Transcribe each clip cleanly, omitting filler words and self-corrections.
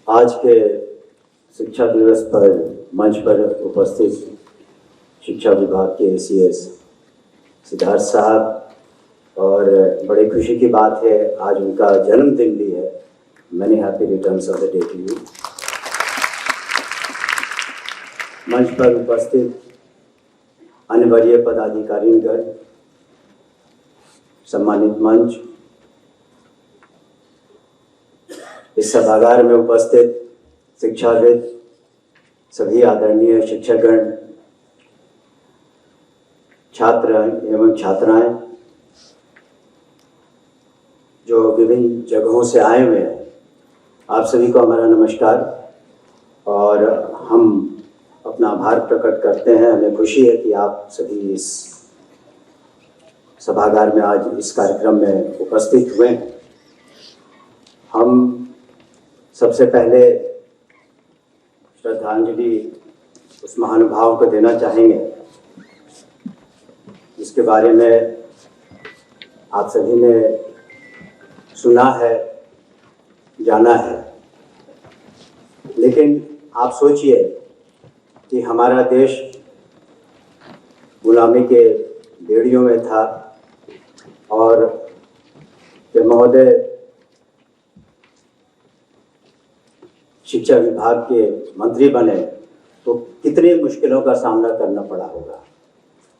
आज के शिक्षा दिवस पर मंच पर उपस्थित शिक्षा विभाग के एसीएस सिद्धार्थ साहब और बड़े खुशी की बात है आज उनका जन्मदिन भी है। Many happy returns of the day to you. मंच पर उपस्थित अन्य वरीय पदाधिकारीगण, सम्मानित मंच, इस सभागार में उपस्थित शिक्षाविद, सभी आदरणीय शिक्षकगण, छात्र एवं छात्राएं जो विभिन्न जगहों से आए हुए हैं, आप सभी को हमारा नमस्कार। और हम अपना आभार प्रकट करते हैं। हमें खुशी है कि आप सभी इस सभागार में आज इस कार्यक्रम में उपस्थित हुए हैं। हम सबसे पहले श्रद्धांजलि उस महानुभाव को देना चाहेंगे जिसके बारे में आप सभी ने सुना है, जाना है। लेकिन आप सोचिए कि हमारा देश गुलामी के बेड़ियों में था और जब महोदय शिक्षा विभाग के मंत्री बने तो कितनी मुश्किलों का सामना करना पड़ा होगा।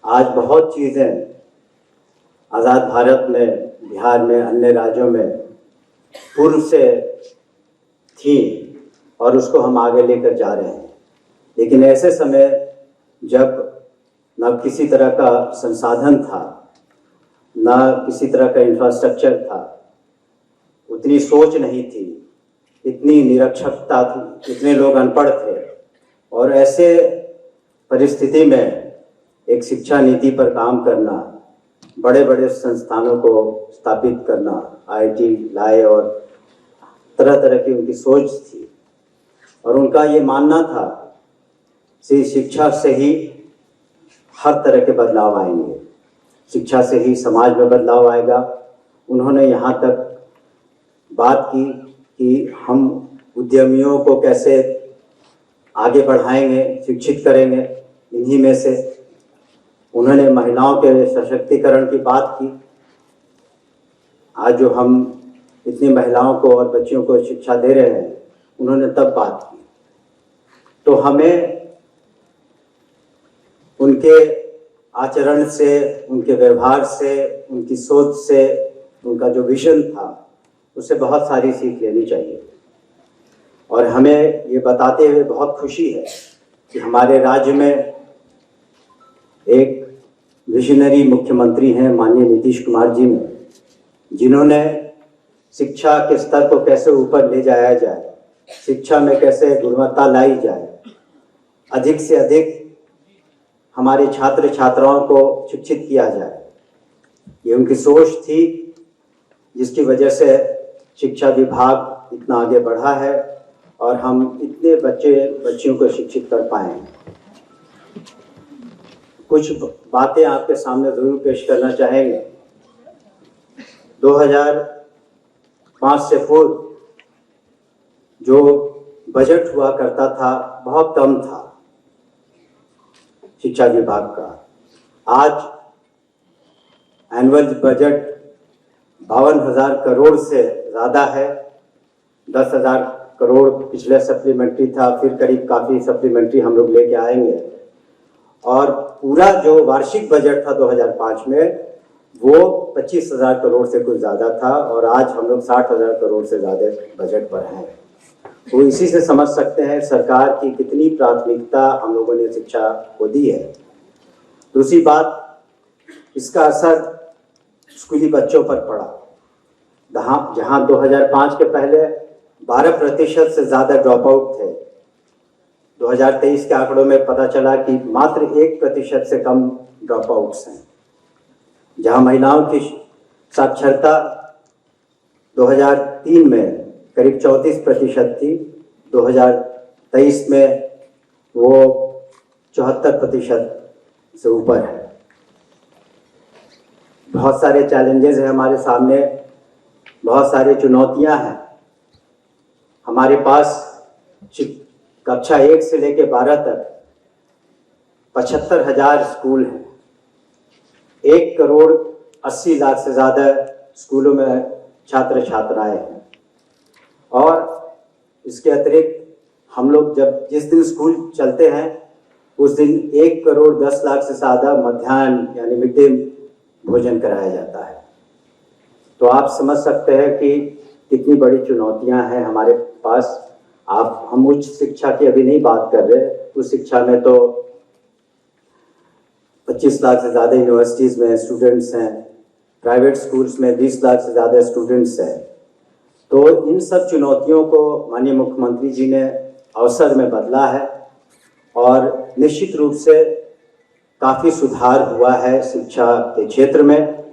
आज बहुत चीज़ें आज़ाद भारत में, बिहार में, अन्य राज्यों में पूर्व से थी और उसको हम आगे लेकर जा रहे हैं। लेकिन ऐसे समय जब न किसी तरह का संसाधन था, न किसी तरह का इंफ्रास्ट्रक्चर था, उतनी सोच नहीं थी, इतनी निरक्षरता थी, इतने लोग अनपढ़ थे, और ऐसे परिस्थिति में एक शिक्षा नीति पर काम करना, बड़े बड़े संस्थानों को स्थापित करना, आईआईटी लाए और तरह तरह की उनकी सोच थी। और उनका ये मानना था कि शिक्षा से ही हर तरह के बदलाव आएंगे, शिक्षा से ही समाज में बदलाव आएगा। उन्होंने यहाँ तक बात की कि हम उद्यमियों को कैसे आगे बढ़ाएंगे, शिक्षित करेंगे। इन्हीं में से उन्होंने महिलाओं के सशक्तिकरण की बात की। आज जो हम इतनी महिलाओं को और बच्चियों को शिक्षा दे रहे हैं, उन्होंने तब बात की। तो हमें उनके आचरण से, उनके व्यवहार से, उनकी सोच से, उनका जो विजन था, उससे बहुत सारी सीख लेनी चाहिए। और हमें ये बताते हुए बहुत खुशी है कि हमारे राज्य में एक विजनरी मुख्यमंत्री हैं माननीय नीतीश कुमार जी ने, जिन्होंने शिक्षा के स्तर को कैसे ऊपर ले जाया जाए, शिक्षा में कैसे गुणवत्ता लाई जाए, अधिक से अधिक हमारे छात्र छात्राओं को शिक्षित किया जाए। ये उनकी सोच थी जिसकी वजह से शिक्षा विभाग इतना आगे बढ़ा है और हम इतने बच्चियों को शिक्षित कर पाए हैं। कुछ बातें आपके सामने जरूर पेश करना चाहेंगे। 2005 से पूर्व जो बजट हुआ करता था बहुत कम था शिक्षा विभाग का। आज एनुअल बजट 52,000 करोड़ से ज़्यादा है। 10,000 करोड़ पिछले सप्लीमेंट्री था, फिर करीब काफ़ी सप्लीमेंट्री हम लोग लेके आएंगे। और पूरा जो वार्षिक बजट था 2005 में, वो 25,000 करोड़ से कुछ ज़्यादा था और आज हम लोग 60,000 करोड़ से ज़्यादा बजट पर हैं। तो इसी से समझ सकते हैं सरकार की कितनी प्राथमिकता हम लोगों ने शिक्षा को दी है। दूसरी बात, इसका असर स्कूली बच्चों पर पड़ा। जहाँ 2005 के पहले 12% से ज़्यादा ड्रॉप आउट थे, 2023 के आंकड़ों में पता चला कि मात्र 1% से कम ड्रॉप आउट्स हैं। जहाँ महिलाओं की साक्षरता 2003 में करीब 34% थी, 2023 में वो 74% से ऊपर है। बहुत सारे चैलेंजेस हैं हमारे सामने, बहुत सारी चुनौतियां हैं। हमारे पास कक्षा 1 से लेकर 12 तक 75,000 स्कूल हैं। 1,80,00,000 से ज़्यादा स्कूलों में छात्र छात्राएं हैं। और इसके अतिरिक्त हम लोग जब जिस दिन स्कूल चलते हैं उस दिन 1,10,00,000 से ज़्यादा मध्याह्न यानी मिड डे भोजन कराया जाता है। तो आप समझ सकते हैं कि कितनी बड़ी चुनौतियां हैं हमारे पास। हम उच्च शिक्षा की अभी नहीं बात कर रहे। उच्च शिक्षा में तो 25 लाख से ज़्यादा यूनिवर्सिटीज़ में स्टूडेंट्स हैं, प्राइवेट स्कूल्स में 20 लाख से ज़्यादा स्टूडेंट्स हैं। तो इन सब चुनौतियों को माननीय मुख्यमंत्री जी ने अवसर में बदला है और निश्चित रूप से काफ़ी सुधार हुआ है शिक्षा के क्षेत्र में।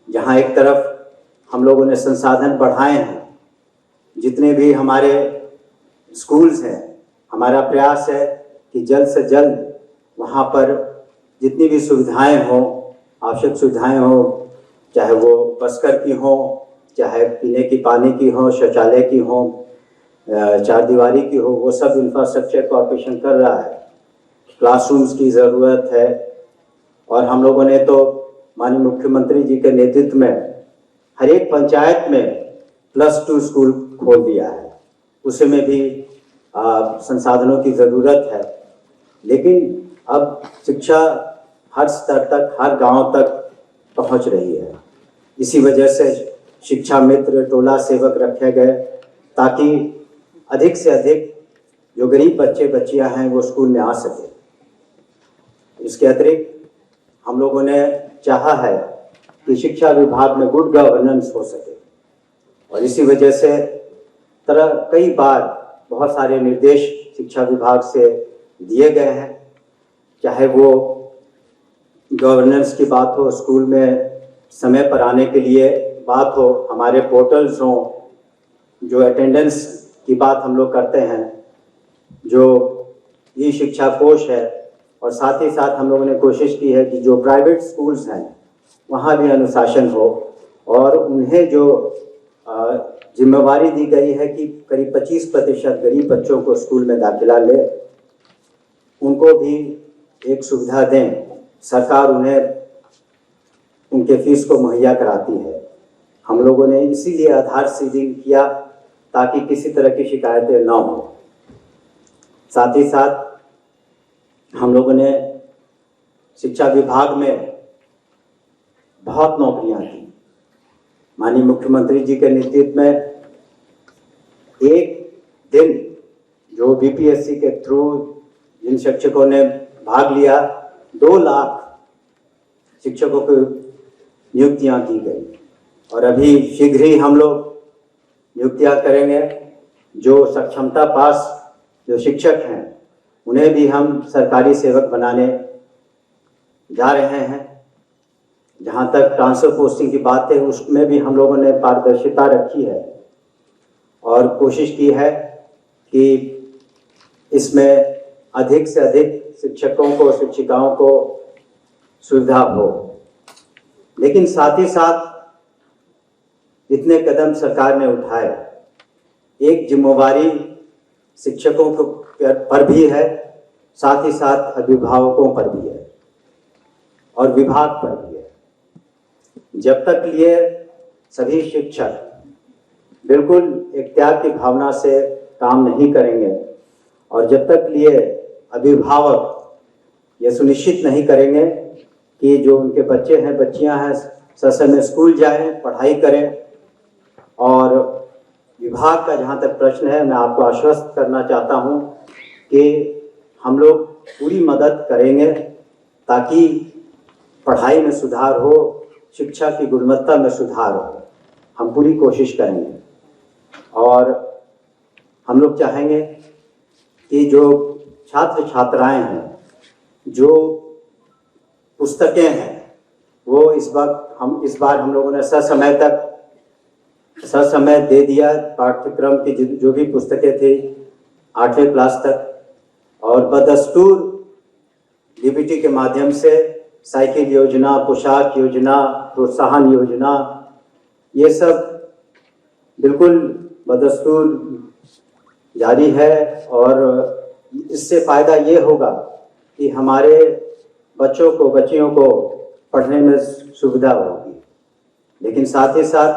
जहाँ एक तरफ हम लोगों ने संसाधन बढ़ाए हैं, जितने भी हमारे स्कूल्स हैं, हमारा प्रयास है कि जल्द से जल्द वहाँ पर जितनी भी सुविधाएं हों, आवश्यक सुविधाएं हों, चाहे वो बसकर की हों, चाहे पीने की पानी की हो, शौचालय की हो, चार दीवारी की हो, वो सब इंफ्रास्ट्रक्चर कॉर्पोरेशन कर रहा है। क्लासरूम्स की ज़रूरत है और हम लोगों ने तो माननीय मुख्यमंत्री जी के नेतृत्व में हर एक पंचायत में +2 स्कूल खोल दिया है। उसमें भी संसाधनों की ज़रूरत है, लेकिन अब शिक्षा हर स्तर तक, हर गांव तक पहुंच रही है। इसी वजह से शिक्षा मित्र, टोला सेवक रखे गए ताकि अधिक से अधिक जो गरीब बच्चे बच्चियां हैं वो स्कूल में आ सके। इसके अतिरिक्त हम लोगों ने चाहा है कि शिक्षा विभाग में गुड गवर्नेंस हो सके और इसी वजह से कई बार बहुत सारे निर्देश शिक्षा विभाग से दिए गए हैं। चाहे वो गवर्नेंस की बात हो, स्कूल में समय पर आने के लिए बात हो, हमारे पोर्टल्स हों, जो अटेंडेंस की बात हम लोग करते हैं, जो ई शिक्षा कोष है, और साथ ही साथ हम लोगों ने कोशिश की है कि जो प्राइवेट स्कूल्स हैं वहाँ भी अनुशासन हो और उन्हें जो जिम्मेवारी दी गई है कि करीब 25% गरीब बच्चों को स्कूल में दाखिला ले, उनको भी एक सुविधा दें। सरकार उन्हें उनके फीस को मुहैया कराती है। हम लोगों ने इसीलिए आधार सीडिंग किया ताकि किसी तरह की शिकायतें न हो। साथ ही साथ हम लोगों ने शिक्षा विभाग में बहुत नौकरियां दी। माननीय मुख्यमंत्री जी के नेतृत्व में एक दिन जो बीपीएससी के थ्रू जिन शिक्षकों ने भाग लिया, 2 लाख शिक्षकों को नियुक्तियां की गई और अभी शीघ्र ही हम लोग नियुक्तियां करेंगे। जो सक्षमता पास जो शिक्षक हैं उन्हें भी हम सरकारी सेवक बनाने जा रहे हैं। जहाँ तक ट्रांसफर पोस्टिंग की बात है उसमें भी हम लोगों ने पारदर्शिता रखी है और कोशिश की है कि इसमें अधिक से अधिक शिक्षकों को, शिक्षिकाओं को सुविधा हो। लेकिन साथ ही साथ जितने कदम सरकार ने उठाए, एक जिम्मेवारी शिक्षकों पर भी है, साथ ही साथ अभिभावकों पर भी है और विभाग पर भी है। जब तक ये सभी शिक्षक बिल्कुल एक त्याग की भावना से काम नहीं करेंगे और जब तक ये अभिभावक ये सुनिश्चित नहीं करेंगे कि जो उनके बच्चे हैं, बच्चियां हैं, समय स्कूल जाएं, पढ़ाई करें। और विभाग का जहाँ तक प्रश्न है, मैं आपको आश्वस्त करना चाहता हूँ कि हम लोग पूरी मदद करेंगे ताकि पढ़ाई में सुधार हो, शिक्षा की गुणवत्ता में सुधार हो। हम पूरी कोशिश करेंगे और हम लोग चाहेंगे कि जो छात्र छात्राएं हैं, जो पुस्तकें हैं, वो इस बार हम लोगों ने ससमय दे दिया। पाठ्यक्रम की जो भी पुस्तकें थी 8वीं क्लास तक, और बदस्तूर डीबीटी के माध्यम से साइकिल योजना, पोशाक योजना, प्रोत्साहन योजना, ये सब बिल्कुल बदस्तूर जारी है और इससे फ़ायदा ये होगा कि हमारे बच्चियों को पढ़ने में सुविधा होगी, लेकिन साथ ही साथ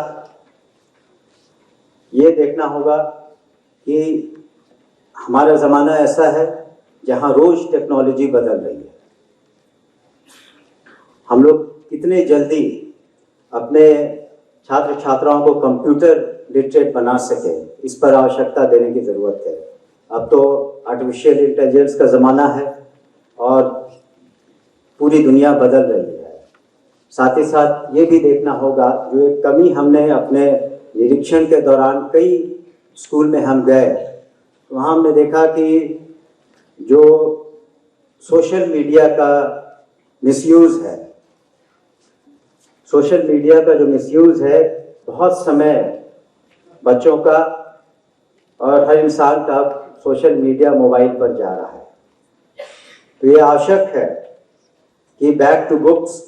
ये देखना होगा कि हमारा ज़माना ऐसा है जहाँ रोज़ टेक्नोलॉजी बदल रही है। हम लोग कितने जल्दी अपने छात्र छात्राओं को कंप्यूटर लिटरेट बना सके, इस पर आवश्यकता देने की ज़रूरत है। अब तो आर्टिफिशियल इंटेलिजेंस का ज़माना है और पूरी दुनिया बदल रही है। साथ ही साथ ये भी देखना होगा, जो एक कमी हमने अपने निरीक्षण के दौरान कई स्कूल में हम गए, तो वहाँ हमने देखा कि जो सोशल मीडिया का मिसयूज़ है, सोशल मीडिया का जो मिसयूज़ है, बहुत समय बच्चों का और हर इंसान का सोशल मीडिया मोबाइल पर जा रहा है। तो ये आवश्यक है कि बैक टू बुक्स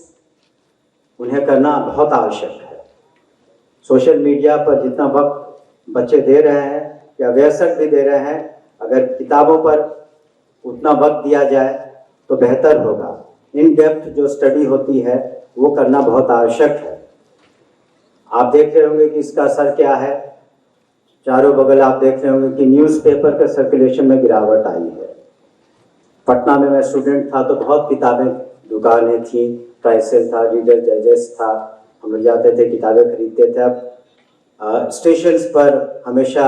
उन्हें करना बहुत आवश्यक है। सोशल मीडिया पर जितना वक्त बच्चे दे रहे हैं या वयस्क भी दे रहे हैं, अगर किताबों पर उतना वक्त दिया जाए तो बेहतर होगा। इन डेप्थ जो स्टडी होती है वो करना बहुत आवश्यक है। आप देख रहे होंगे कि इसका असर क्या है। चारों बगल आप देख रहे होंगे कि न्यूज़पेपर का सर्कुलेशन में गिरावट आई है। पटना में मैं स्टूडेंट था तो बहुत किताबें दुकानें थी, ट्राइसेल था, रीडर डाइजेस्ट था, हम लोग जाते थे किताबें खरीदते थे। अब स्टेशंस पर हमेशा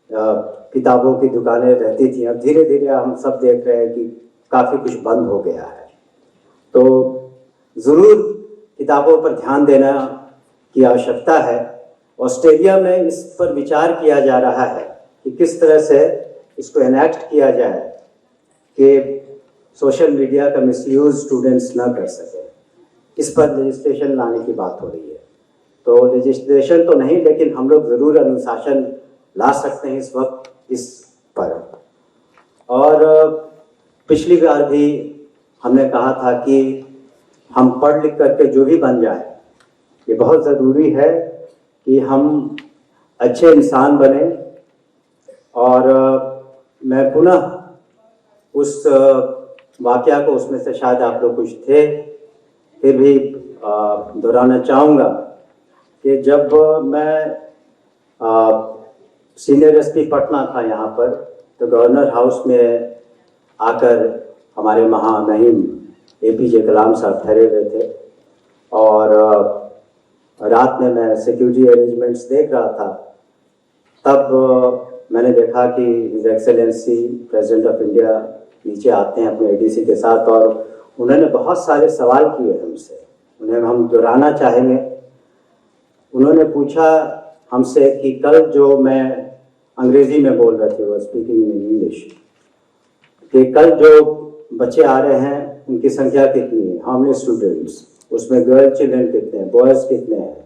किताबों की दुकानें रहती थी। अब धीरे धीरे हम सब देख रहे हैं कि काफ़ी कुछ बंद हो गया है। तो ज़रूर किताबों पर ध्यान देना की आवश्यकता है। ऑस्ट्रेलिया में इस पर विचार किया जा रहा है कि किस तरह से इसको एनैक्ट किया जाए कि सोशल मीडिया का मिसयूज़ स्टूडेंट्स ना कर सके। इस पर लेजिस्लेशन लाने की बात हो रही है। तो लेजिस्लेशन तो नहीं, लेकिन हम लोग ज़रूर अनुशासन ला सकते हैं इस वक्त इस पर। और पिछली बार भी हमने कहा था कि हम पढ़ लिख करके जो भी बन जाए, ये बहुत ज़रूरी है कि हम अच्छे इंसान बने। और मैं पुनः उस वाक़या को, उसमें से शायद आप लोग कुछ थे, फिर भी दोहराना चाहूँगा कि जब मैं सीनियर एसपी पटना था यहाँ पर, तो गवर्नर हाउस में आकर हमारे महामहिम एपीजे कलाम साहब ठहरे हुए थे और रात में मैं सिक्योरिटी अरेंजमेंट्स देख रहा था। तब मैंने देखा कि his excellency president of India नीचे आते हैं अपने एडीसी के साथ, और उन्होंने बहुत सारे सवाल किए हमसे, उन्हें हम दोहराना चाहेंगे। उन्होंने पूछा हमसे कि कल जो मैं अंग्रेजी में बोल रहे थे, वो स्पीकिंग इन इंग्लिश, कि कल जो बच्चे आ रहे हैं उनकी संख्या कितनी है, हाउ मेनी स्टूडेंट्स, उसमें गर्ल चिल्ड्रन कितने हैं, बॉयज़ कितने हैं,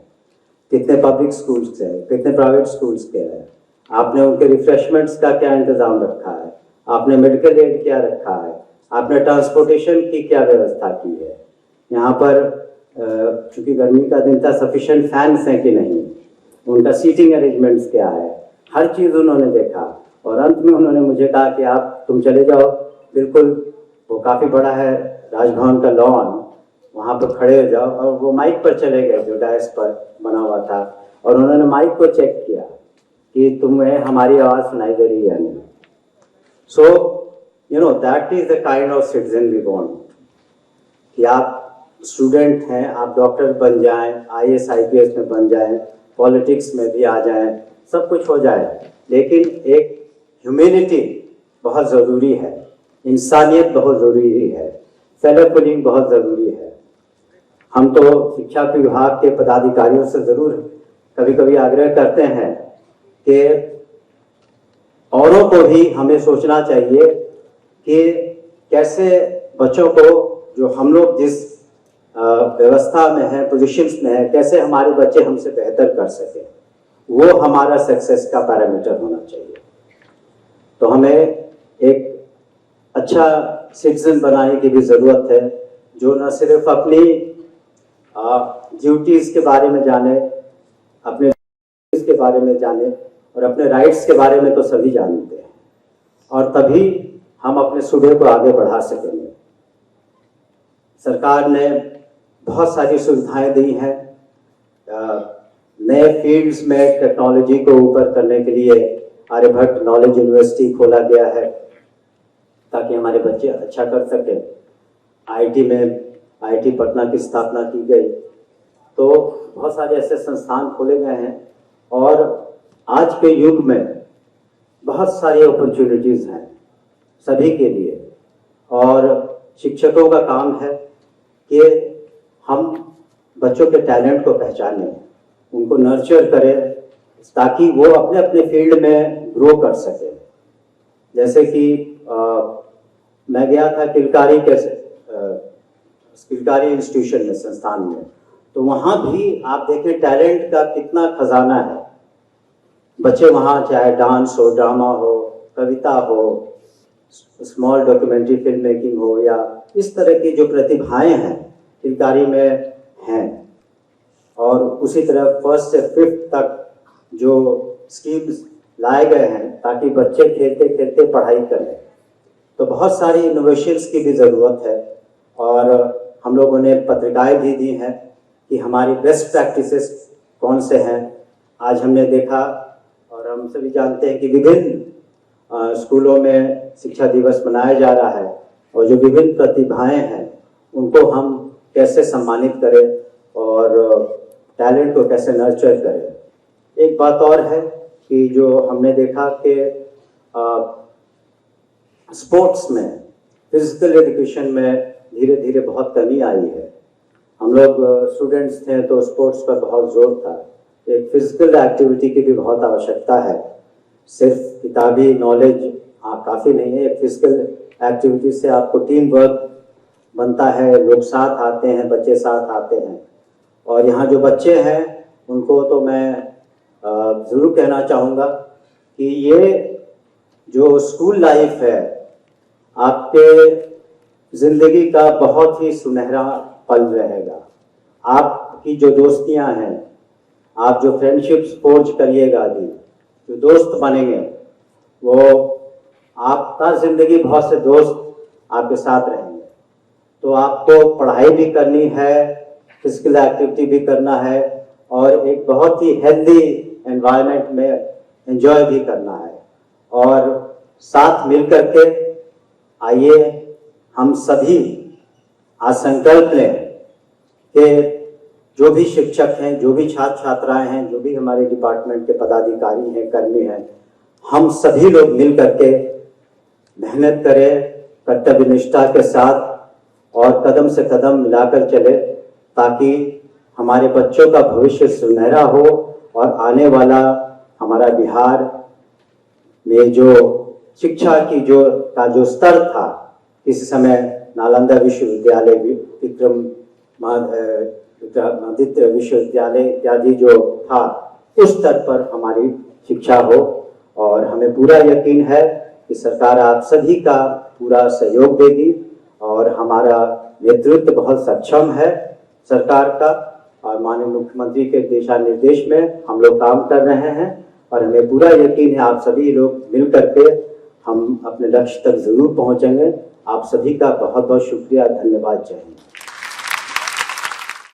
कितने पब्लिक स्कूल्स के हैं, कितने प्राइवेट स्कूल्स के हैं, आपने उनके रिफ्रेशमेंट्स का क्या इंतज़ाम रखा है, आपने मेडिकल एड क्या रखा है, आपने ट्रांसपोर्टेशन की क्या व्यवस्था की है, यहाँ पर चूँकि गर्मी का दिन था सफिशेंट फैंस हैं कि नहीं, उनका सीटिंग अरेंजमेंट्स क्या है, हर चीज़ उन्होंने देखा। और अंत में उन्होंने मुझे कहा कि तुम चले जाओ, बिल्कुल वो काफ़ी बड़ा है राजभवन का लॉन, वहाँ पर खड़े हो जाओ। और वो माइक पर चले गए जो डायस पर बना हुआ था, और उन्होंने माइक को चेक किया कि तुम्हें हमारी आवाज़ सुनाई दे रही है नहीं। So you know that is the kind of citizen we want, कि आप स्टूडेंट हैं, आप डॉक्टर बन जाएं, IAS IPS में बन जाएं, पॉलिटिक्स में भी आ जाएं, सब कुछ हो जाए, लेकिन एक ह्यूमैनिटी बहुत ज़रूरी है, इंसानियत बहुत ज़रूरी है, फेलो पुलिंग बहुत ज़रूरी है। हम तो शिक्षा विभाग के पदाधिकारियों से ज़रूर कभी कभी आग्रह करते हैं कि औरों को भी हमें सोचना चाहिए कि कैसे बच्चों को, जो हम लोग जिस व्यवस्था में है, पोजीशंस में है, कैसे हमारे बच्चे हमसे बेहतर कर सकें, वो हमारा सक्सेस का पैरामीटर होना चाहिए। तो हमें एक अच्छा सिटीजन बनाने की भी ज़रूरत है, जो न सिर्फ अपनी ड्यूटीज़ के बारे में जाने, अपने के बारे में जाने, और अपने राइट्स के बारे में तो सभी जानते हैं, और तभी हम अपने सूबे को आगे बढ़ा सकेंगे। सरकार ने बहुत सारी सुविधाएं दी हैं। नए फील्ड्स में टेक्नोलॉजी को ऊपर करने के लिए आर्यभट्ट नॉलेज यूनिवर्सिटी खोला गया है ताकि हमारे बच्चे अच्छा कर सकें। आईटी में आईटी पटना की स्थापना की गई। तो बहुत सारे ऐसे संस्थान खोले गए हैं और आज के युग में बहुत सारी अपॉर्चुनिटीज़ हैं सभी के लिए। और शिक्षकों का काम है कि हम बच्चों के टैलेंट को पहचानें, उनको नर्चर करें ताकि वो अपने अपने फील्ड में ग्रो कर सके। जैसे कि मैं गया था किलकारी इंस्टीट्यूशन में, संस्थान में, तो वहाँ भी आप देखें टैलेंट का कितना खजाना है। बच्चे वहाँ चाहे डांस हो, ड्रामा हो, कविता हो, स्मॉल डॉक्यूमेंट्री फिल्म मेकिंग हो, या इस तरह की जो प्रतिभाएं हैं किलकारी में हैं। और उसी तरह 1st से 5th तक जो स्कीम्स लाए गए हैं ताकि बच्चे खेलते खेलते पढ़ाई करें। तो बहुत सारी इनोवेशंस की भी ज़रूरत है और हम लोगों ने पत्रिकाएं भी दी हैं कि हमारी बेस्ट प्रैक्टिसेस कौन से हैं। आज हमने देखा और हम सभी जानते हैं कि विभिन्न स्कूलों में शिक्षा दिवस मनाया जा रहा है और जो विभिन्न प्रतिभाएं हैं उनको हम कैसे सम्मानित करें और टैलेंट को कैसे नर्चर करें। एक बात और है कि जो हमने देखा कि स्पोर्ट्स में, फिजिकल एजुकेशन में धीरे धीरे बहुत कमी आई है। हम लोग स्टूडेंट्स थे तो स्पोर्ट्स पर बहुत जोर था। एक फिजिकल एक्टिविटी की भी बहुत आवश्यकता है। सिर्फ किताबी नॉलेज काफ़ी नहीं है। एक फिजिकल एक्टिविटी से आपको टीम वर्क बनता है, लोग साथ आते हैं, बच्चे साथ आते हैं। और यहाँ जो बच्चे हैं उनको तो मैं ज़रूर कहना चाहूँगा कि ये जो स्कूल लाइफ है आपके ज़िंदगी का बहुत ही सुनहरा पल रहेगा। आपकी जो दोस्तियाँ हैं, आप जो फ्रेंडशिप्स फोर्ज करिएगा, अभी जो दोस्त बनेंगे, वो आपका ज़िंदगी बहुत से दोस्त आपके साथ रहेंगे। तो आपको पढ़ाई भी करनी है, फिजिकल एक्टिविटी भी करना है और एक बहुत ही हेल्दी एनवायरनमेंट में एंजॉय भी करना है। और साथ मिल करके आइए हम सभी आज संकल्प लें कि जो भी शिक्षक हैं, जो भी छात्र छात्राएं हैं, जो भी हमारे डिपार्टमेंट के पदाधिकारी हैं, कर्मी हैं, हम सभी लोग मिल करके मेहनत करें कर्तव्य निष्ठा के साथ और कदम से कदम मिलाकर चले ताकि हमारे बच्चों का भविष्य सुनहरा हो और आने वाला हमारा बिहार में जो शिक्षा की जो स्तर था, इस समय नालंदा विश्वविद्यालय, विक्रमादित्य विश्वविद्यालय इत्यादि जो था, उस स्तर पर हमारी शिक्षा हो। और हमें पूरा यकीन है कि सरकार आप सभी का पूरा सहयोग देगी और हमारा नेतृत्व बहुत सक्षम है सरकार का, और माननीय मुख्यमंत्री के दिशा निर्देश में हम लोग काम कर रहे हैं और हमें पूरा यकीन है आप सभी लोग मिल करके हम अपने लक्ष्य तक जरूर पहुंचेंगे। आप सभी का बहुत बहुत शुक्रिया, धन्यवाद, जय हिंद।